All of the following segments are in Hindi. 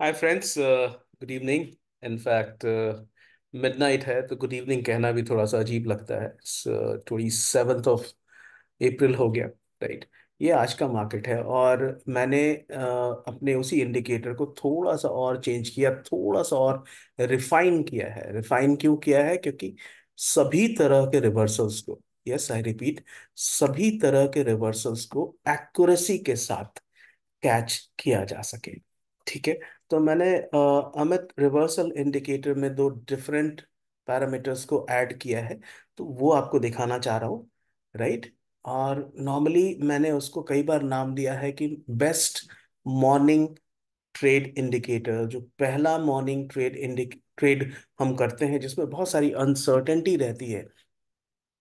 Hi friends, good evening. In fact midnight है तो गुड इवनिंग कहना भी थोड़ा सा अजीब लगता है। 27th of April हो गया, राइट। ये आज का मार्केट है और मैंने अपने उसी इंडिकेटर को थोड़ा सा और चेंज किया, थोड़ा सा और रिफाइन किया है। रिफाइन क्यों किया है? क्योंकि सभी तरह के रिवर्सल्स को, यस आई रिपीट, सभी तरह के रिवर्सल्स को एक्यूरेसी के साथ कैच किया जा सके। ठीक है। तो मैंने अमित रिवर्सल इंडिकेटर में दो डिफरेंट पैरामीटर्स को ऐड किया है, तो वो आपको दिखाना चाह रहा हूँ, राइट। और नॉर्मली मैंने उसको कई बार नाम दिया है कि बेस्ट मॉर्निंग ट्रेड इंडिकेटर। जो पहला मॉर्निंग ट्रेड हम करते हैं जिसमें बहुत सारी अनसर्टेनिटी रहती है,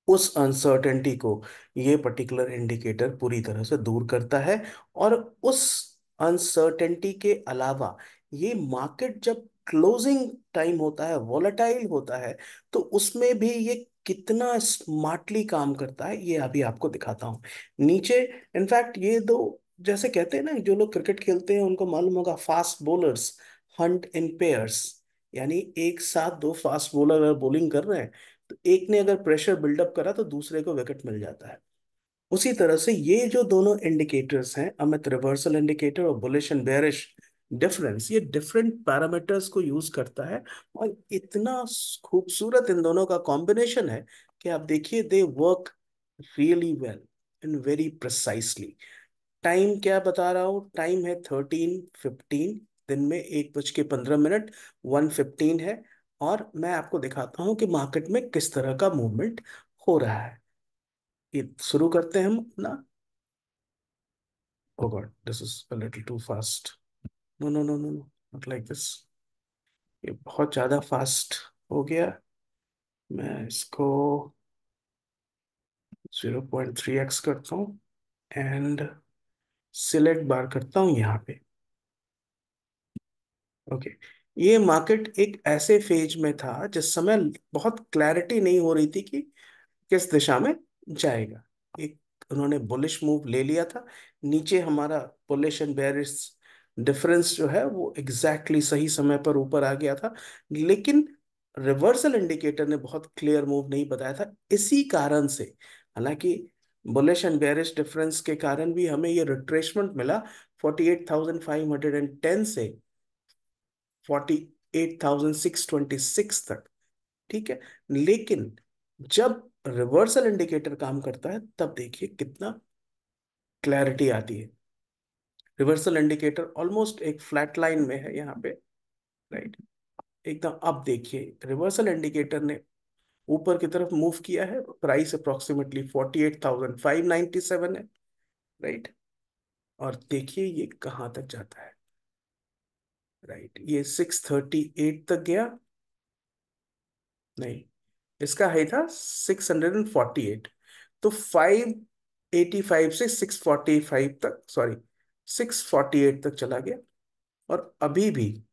उस अनसर्टेनिटी को ये पर्टिकुलर इंडिकेटर पूरी तरह से दूर करता है। और उस अनसर्टेनिटी के अलावा ये मार्केट जब क्लोजिंग टाइम होता है, वॉलेटाइल होता है, तो उसमें भी ये कितना स्मार्टली काम करता है ये अभी आपको दिखाता हूं नीचे। इनफैक्ट ये दो, जैसे कहते हैं ना, जो लोग क्रिकेट खेलते हैं उनको मालूम होगा, फास्ट बॉलर्स हंट इन पेयर्स, यानी एक साथ दो फास्ट बॉलर अगर बॉलिंग कर रहे हैं तो एक ने अगर प्रेशर बिल्डअप करा तो दूसरे को विकेट मिल जाता है। उसी तरह से ये जो दोनों इंडिकेटर्स हैं, अमित रिवर्सल इंडिकेटर और बुलिश एंड बेयरिश डिफरेंस, ये डिफरेंट पैरामीटर्स को यूज करता है। और इतना खूबसूरत इन दोनों का कॉम्बिनेशन है कि आप देखिए, they work really well and very precisely. Time क्या बता रहा हूँ? टाइम है 13:15, दिन में 1:15, 1:15 है। और मैं आपको दिखाता हूँ कि मार्केट में किस तरह का मूवमेंट हो रहा है। ये शुरू करते हैं हम अपना। Oh God, this is a little too fast. No no no no no, not like this. ये बहुत ज्यादा फास्ट हो गया। मैं इसको 0.3x करता हूँ एंड सिलेक्ट बार करता हूँ यहाँ पे। ओके। ये मार्केट एक ऐसे फेज में था जिस समय बहुत क्लैरिटी नहीं हो रही थी कि किस दिशा में जाएगा। एक उन्होंने बुलिश मूव ले लिया था, नीचे हमारा बुलिश एंड बेयरिश डिफरेंस जो है वो एग्जैक्टली सही समय पर ऊपर आ गया था। लेकिन रिवर्सल इंडिकेटर ने बहुत क्लियर मूव नहीं बताया था, इसी कारण से। हालांकि बुलिश एंड बेयरिश डिफरेंस के कारण भी हमें ये रिट्रेसमेंट मिला 48,510 से 48,626 तक। ठीक है। लेकिन जब रिवर्सल इंडिकेटर काम करता है तब देखिए कितना क्लैरिटी आती है। रिवर्सल इंडिकेटर ऑलमोस्ट एक फ्लैट लाइन में है यहाँ पे, राइट, एकदम। अब देखिए, रिवर्सल इंडिकेटर ने ऊपर की तरफ मूव किया है, प्राइस अप्रोक्सीमेटली 48,597 है, राइट। और देखिए ये कहाँ तक जाता है, राइट। ये 638 तक गया, नहीं, इसका हाई था 648। तो 585 से 645 तक, सॉरी, 648 तक चला गया। और अभी भी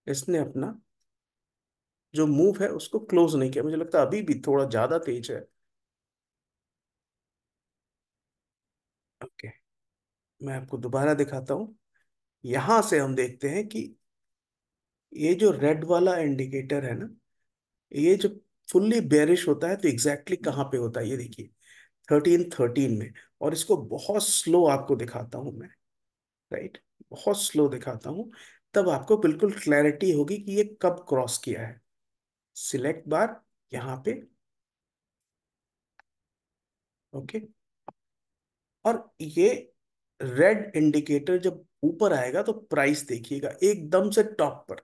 इसने अपना जो मूव है उसको क्लोज नहीं किया, मुझे लगता है अभी भी थोड़ा ज्यादा तेज है। ओके, मैं आपको दोबारा दिखाता हूं। यहां से हम देखते हैं कि ये जो रेड वाला इंडिकेटर है ना, ये जो फुल्ली बेरिश होता है तो एग्जैक्टली कहाँ पे होता है ये देखिए, 1313 में। और इसको बहुत स्लो आपको दिखाता हूं मैं, राइट, बहुत स्लो दिखाता हूं, तब आपको बिल्कुल क्लैरिटी होगी कि ये कब क्रॉस किया है। सिलेक्ट बार यहाँ पे, ओके। और ये रेड इंडिकेटर जब ऊपर आएगा तो प्राइस देखिएगा एकदम से टॉप पर।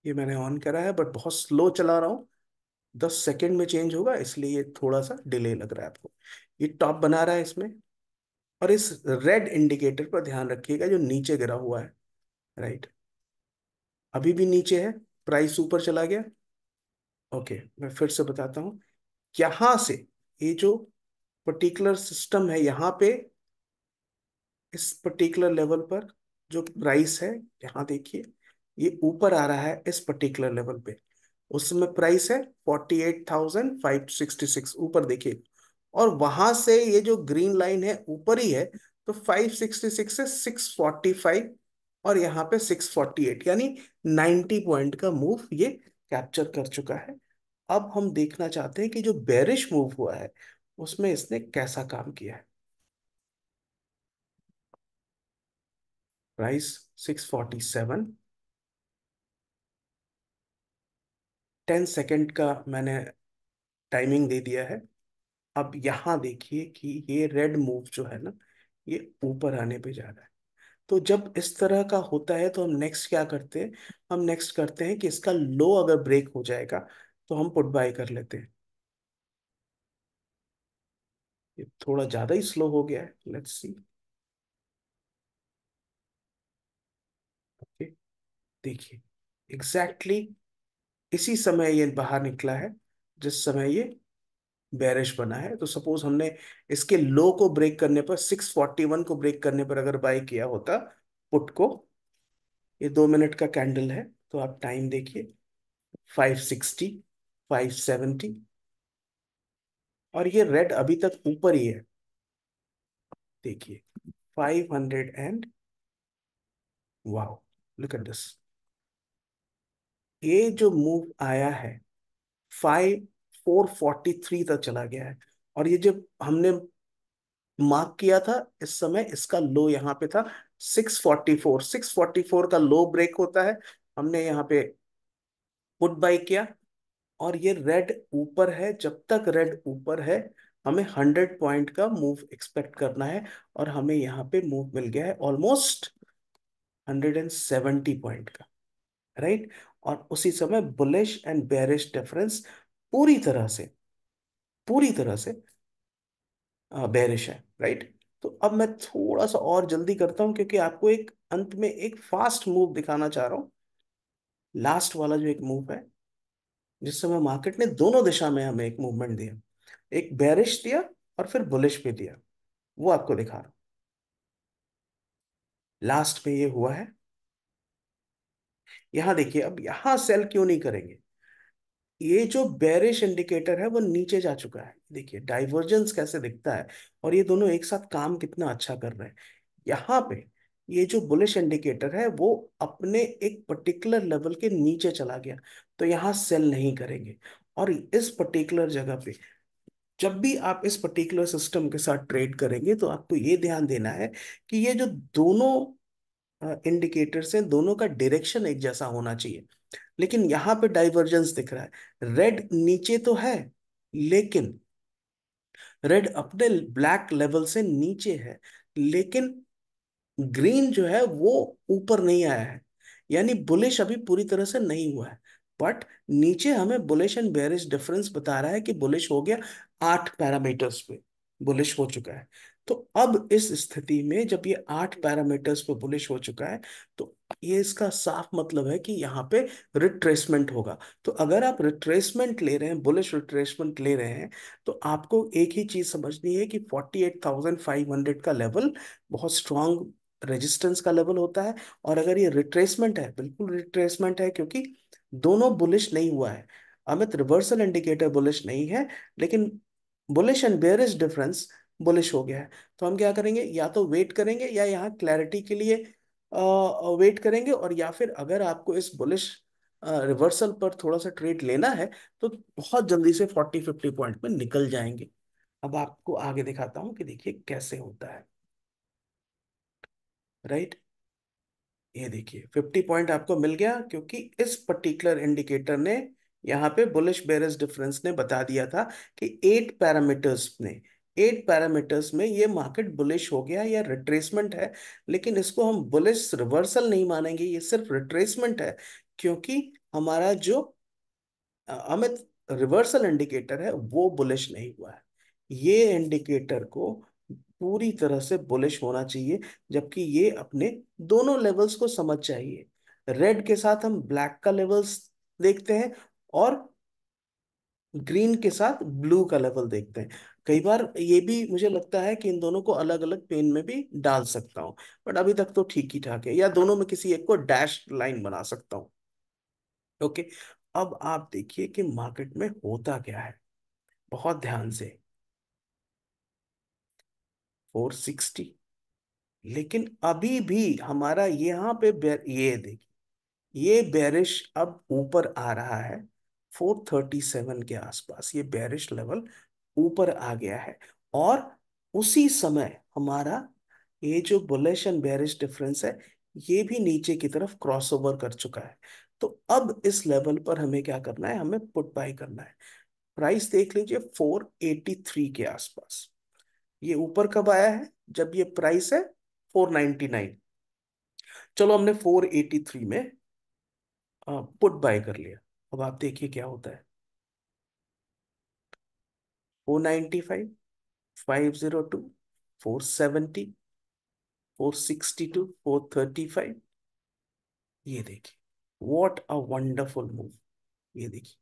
ये मैंने ऑन करा है बट बहुत स्लो चला रहा हूँ, 10 सेकेंड में चेंज होगा, इसलिए ये थोड़ा सा डिले लग रहा है आपको। ये टॉप बना रहा है इसमें। और इस रेड इंडिकेटर पर ध्यान रखिएगा जो नीचे गिरा हुआ है, राइट, अभी भी नीचे है, प्राइस ऊपर चला गया। ओके, मैं फिर से बताता हूँ। यहां से ये जो पर्टिकुलर सिस्टम है, यहाँ पे इस पर्टिकुलर लेवल पर जो प्राइस है, यहाँ देखिए, ये ऊपर आ रहा है इस पर्टिकुलर लेवल पे। उसमें प्राइस है 48,566, ऊपर देखिए। और वहां से ये जो ग्रीन लाइन है ऊपर ही है, तो 566 से 645, और यहाँ पे 648, यानी 90 पॉइंट का मूव ये कैप्चर कर चुका है। अब हम देखना चाहते हैं कि जो बेरिश मूव हुआ है उसमें इसने कैसा काम किया है। प्राइस 647, 10 सेकेंड का मैंने टाइमिंग दे दिया है। अब यहां देखिए कि ये रेड मूव जो है ना, ये ऊपर आने पे जा रहा है। तो जब इस तरह का होता है तो हम नेक्स्ट क्या करते हैं, हम नेक्स्ट करते हैं कि इसका लो अगर ब्रेक हो जाएगा तो हम पुट बाय कर लेते हैं। ये थोड़ा ज्यादा ही स्लो हो गया है, लेट्स सी। ओके, देखिए एग्जैक्टली इसी समय ये बाहर निकला है जिस समय ये बेरिश बना है। तो सपोज हमने इसके लो को ब्रेक करने पर, 641 को ब्रेक करने पर अगर बाय किया होता पुट को, ये 2 मिनट का कैंडल है, तो आप टाइम देखिए, 560, 570, और ये रेड अभी तक ऊपर ही है। देखिए 500 वाओ, लुक एट दिस। ये जो मूव आया है 443 तक चला गया है। और ये जब हमने मार्क किया था, इस समय इसका लो यहाँ पे था 644, 644 का लो ब्रेक होता है, हमने यहाँ पे पुट बाय किया। और ये रेड ऊपर है, जब तक रेड ऊपर है हमें 100 पॉइंट का मूव एक्सपेक्ट करना है। और हमें यहाँ पे मूव मिल गया है ऑलमोस्ट 170 पॉइंट का, राइट। और उसी समय बुलिश एंड बेरिश डिफरेंस पूरी तरह से, पूरी तरह से बेरिश है, राइट। तो अब मैं थोड़ा सा और जल्दी करता हूं क्योंकि आपको एक अंत में एक फास्ट मूव दिखाना चाह रहा हूँ। लास्ट वाला जो एक मूव है, जिस समय मार्केट ने दोनों दिशा में हमें एक मूवमेंट दिया, एक बेरिश दिया और फिर बुलिश पे दिया, वो आपको दिखा रहा हूं। लास्ट में ये हुआ है, यहां देखिए। अब यहां सेल क्यों नहीं करेंगे, ये जो बेरिश इंडिकेटर है वो नीचे जा चुका है, देखिए डाइवर्जेंस कैसे दिखता है। और ये दोनों एक साथ काम कितना अच्छा कर रहे हैं। यहाँ पे ये जो बुलिश इंडिकेटर है वो अपने एक पर्टिकुलर लेवल के नीचे चला गया, तो यहाँ सेल नहीं करेंगे। और इस पर्टिकुलर जगह पे जब भी आप इस पर्टिकुलर सिस्टम के साथ ट्रेड करेंगे तो आपको ये ध्यान देना है कि ये जो दोनों इंडिकेटर्स हैं, दोनों का डायरेक्शन एक जैसा होना चाहिए। लेकिन यहाँ पे डाइवर्जेंस दिख रहा है, रेड नीचे तो है लेकिन रेड अपने ब्लैक लेवल से नीचे है, लेकिन ग्रीन जो है वो ऊपर नहीं आया है, यानी बुलिश अभी पूरी तरह से नहीं हुआ है। बट नीचे हमें बुलिश एंड बेरिश डिफरेंस बता रहा है कि बुलिश हो गया, 8 पैरामीटर्स पे बुलिश हो चुका है। तो अब इस स्थिति में जब ये 8 पैरामीटर्स पे बुलिश हो चुका है, तो ये इसका साफ मतलब है कि यहाँ पे रिट्रेसमेंट होगा। तो अगर आप रिट्रेसमेंट ले रहे हैं, बुलिश रिट्रेसमेंट ले रहे हैं, तो आपको एक ही चीज समझनी है कि 48,500 का लेवल बहुत स्ट्रांग रेजिस्टेंस का लेवल होता है। और अगर ये रिट्रेसमेंट है, बिल्कुल रिट्रेसमेंट है, क्योंकि दोनों बुलिश नहीं हुआ है। अमित, रिवर्सल इंडिकेटर बुलिश नहीं है, लेकिन bullish and bearish difference bullish हो गया है। तो हम क्या करेंगे, या तो वेट करेंगे या यहाँ क्लैरिटी के लिए वेट करेंगे। और या फिर अगर आपको इस बुलिश रिवर्सल पर थोड़ा सा ट्रेड लेना है तो बहुत जल्दी से 40-50 पॉइंट में निकल जाएंगे। अब आपको आगे दिखाता हूँ कि देखिए कैसे होता है, राइट। ये देखिए 50 पॉइंट आपको मिल गया, क्योंकि इस पर्टिकुलर इंडिकेटर ने यहाँ पे बुलिश बेरिश डिफरेंस ने बता दिया था कि 8 पैरामीटर्स में ये मार्केट बुलिश हो गया या रिट्रेसमेंट है। लेकिन इसको हम बुलिश रिवर्सल नहीं मानेंगे, ये सिर्फ रिट्रेसमेंट है, क्योंकि हमारा जो अमित रिवर्सल इंडिकेटर है वो बुलिश नहीं हुआ है। ये इंडिकेटर को पूरी तरह से बुलिश होना चाहिए, जबकि ये अपने दोनों लेवल्स को समझ चाहिए। रेड के साथ हम ब्लैक का लेवल्स देखते हैं, और ग्रीन के साथ ब्लू का लेवल देखते हैं। कई बार ये भी मुझे लगता है कि इन दोनों को अलग अलग पेन में भी डाल सकता हूँ, बट अभी तक तो ठीक ही ठाक है, या दोनों में किसी एक को डैश लाइन बना सकता हूँ। ओके। अब आप देखिए कि मार्केट में होता क्या है, बहुत ध्यान से। 460, लेकिन अभी भी हमारा यहाँ पे ये देखिए, ये बेरिश अब ऊपर आ रहा है। 437 के आसपास ये बेरिश लेवल ऊपर आ गया है। और उसी समय हमारा ये जो बुलिश एंड बेरिश डिफरेंस है, ये भी नीचे की तरफ क्रॉसओवर कर चुका है। तो अब इस लेवल पर हमें क्या करना है, हमें पुट बाय करना है। प्राइस देख लीजिए 483 के आसपास। ये ऊपर कब आया है, जब ये प्राइस है 499। चलो हमने 483 में पुट बाय कर लिया। अब आप देखिए क्या होता है। 495, 502, 470, 462, 435। ये देखिए, व्हाट अ वंडरफुल मूव। ये देखिए,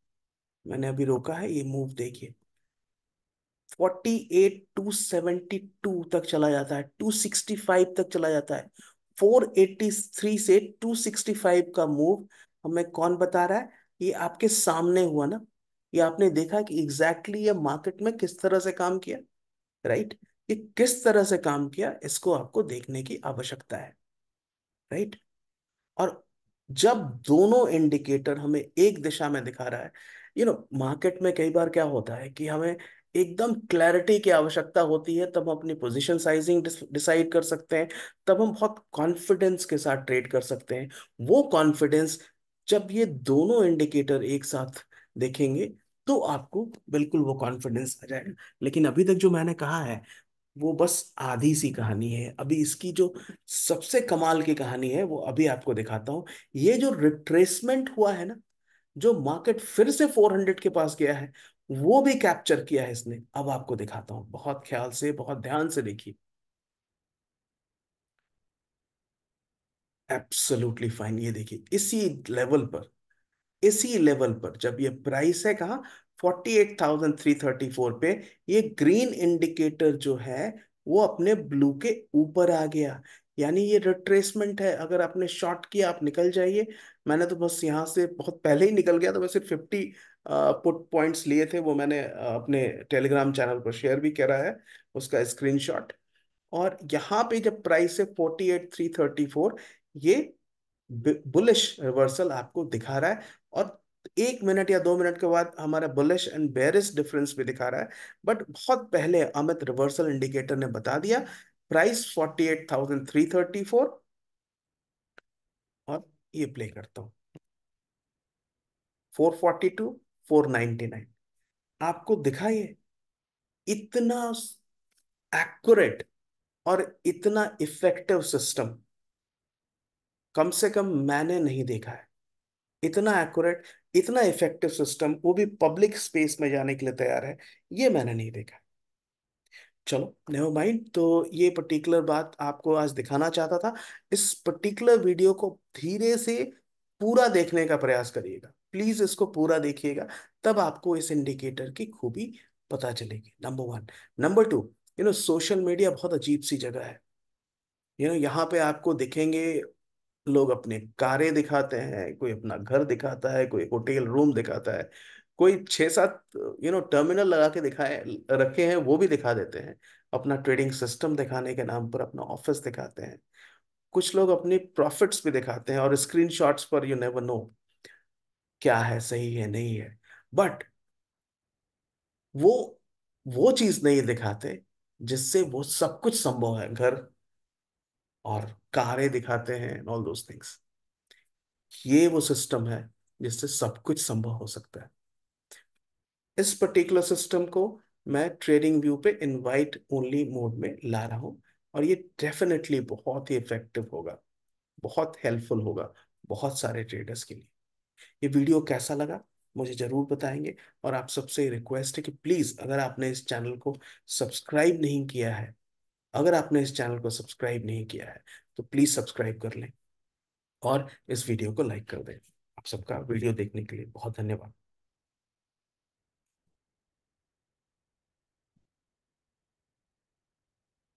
मैंने अभी रोका है, ये मूव देखिए। 48 272 तक चला जाता है, 265 तक चला जाता है। 483 से 265 का मूव हमें कौन बता रहा है, ये आपके सामने हुआ ना। ये आपने देखा कि एग्जैक्टली ये मार्केट में किस तरह से काम किया, राइट। ये किस तरह से काम किया, इसको आपको देखने की आवश्यकता है, राइट। और जब दोनों इंडिकेटर हमें एक दिशा में दिखा रहा है, मार्केट में कई बार क्या होता है कि हमें एकदम क्लैरिटी की आवश्यकता होती है, तब हम अपनी पोजीशन साइजिंग डिसाइड कर सकते हैं, तब हम बहुत कॉन्फिडेंस के साथ ट्रेड कर सकते हैं। वो कॉन्फिडेंस, जब ये दोनों इंडिकेटर एक साथ देखेंगे, तो आपको बिल्कुल वो कॉन्फिडेंस आ जाएगा। लेकिन अभी तक जो मैंने कहा है, वो बस आधी सी कहानी है। अभी इसकी जो सबसे कमाल की कहानी है, वो अभी आपको दिखाता हूं। ये जो रिट्रेसमेंट हुआ है ना, जो मार्केट फिर से 400 के पास गया है, वो भी कैप्चर किया है इसने। अब आपको दिखाता हूं, बहुत ख्याल से, बहुत ध्यान से देखिए। Absolutely fine. ये देखिए, इसी लेवल पर जब ये प्राइस है कहाँ, 48,334 पे, ये ग्रीन इंडिकेटर जो है वो अपने ब्लू के ऊपर आ गया। यानी ये रिट्रेसमेंट है। अगर आपने शॉर्ट किया, आप निकल जाइए। मैंने तो बस यहाँ से बहुत पहले ही निकल गया, तो मैं सिर्फ 50 पुट पॉइंट्स लिए थे। वो मैंने अपने टेलीग्राम चैनल पर शेयर भी करा है, उसका स्क्रीनशॉट। और यहाँ पे जब प्राइस है 48,334, ये बुलिश रिवर्सल आपको दिखा रहा है। और 1 मिनट या 2 मिनट के बाद हमारा बुलिश एंड बेरिश डिफरेंस भी दिखा रहा है। बट बहुत पहले अमित रिवर्सल इंडिकेटर ने बता दिया, प्राइस 48,334। और ये प्ले करता हूँ, 442, 499। आपको दिखाइए, इतना एक्यूरेट और इतना इफेक्टिव सिस्टम कम से कम मैंने नहीं देखा है। इतना एक्यूरेट, इतना इफेक्टिव सिस्टम, वो भी पब्लिक स्पेस में जाने के लिए तैयार है, ये मैंने नहीं देखा। चलो नेवर माइंड। तो ये पर्टिकुलर बात आपको आज दिखाना चाहता था। इस पर्टिकुलर वीडियो को धीरे से पूरा देखने का प्रयास करिएगा, प्लीज इसको पूरा देखिएगा। तब आपको इस इंडिकेटर की खूबी पता चलेगी, number one. Number two, social media बहुत अजीब सी जगह है। यहाँ पे आपको दिखेंगे, लोग अपने कारें दिखाते हैं, कोई अपना घर दिखाता है, कोई होटल रूम दिखाता है, कोई 6 7 टर्मिनल लगा के दिखाए रखे हैं, वो भी दिखा देते हैं। अपना ट्रेडिंग सिस्टम दिखाने के नाम पर अपना ऑफिस दिखाते हैं। कुछ लोग अपनी प्रॉफिट्स भी दिखाते हैं, और स्क्रीनशॉट्स पर यू नेवर नो क्या है, सही है नहीं है। बट वो वो चीज नहीं दिखाते जिससे वो सब कुछ संभव है। घर और कारें दिखाते हैं, ऑल दोस थिंग्स। ये वो सिस्टम है जिससे सब कुछ संभव हो सकता है। इस पर्टिकुलर सिस्टम को मैं ट्रेडिंग व्यू पे इनवाइट ओनली मोड में ला रहा हूं। और ये डेफिनेटली बहुत ही इफेक्टिव होगा, बहुत हेल्पफुल होगा बहुत सारे ट्रेडर्स के लिए। ये वीडियो कैसा लगा, मुझे जरूर बताएंगे। और आप सबसे रिक्वेस्ट है कि प्लीज, अगर आपने इस चैनल को सब्सक्राइब नहीं किया है, अगर आपने इस चैनल को सब्सक्राइब नहीं किया है, तो प्लीज सब्सक्राइब कर लें और इस वीडियो को लाइक कर दें। आप सबका वीडियो देखने के लिए बहुत धन्यवाद।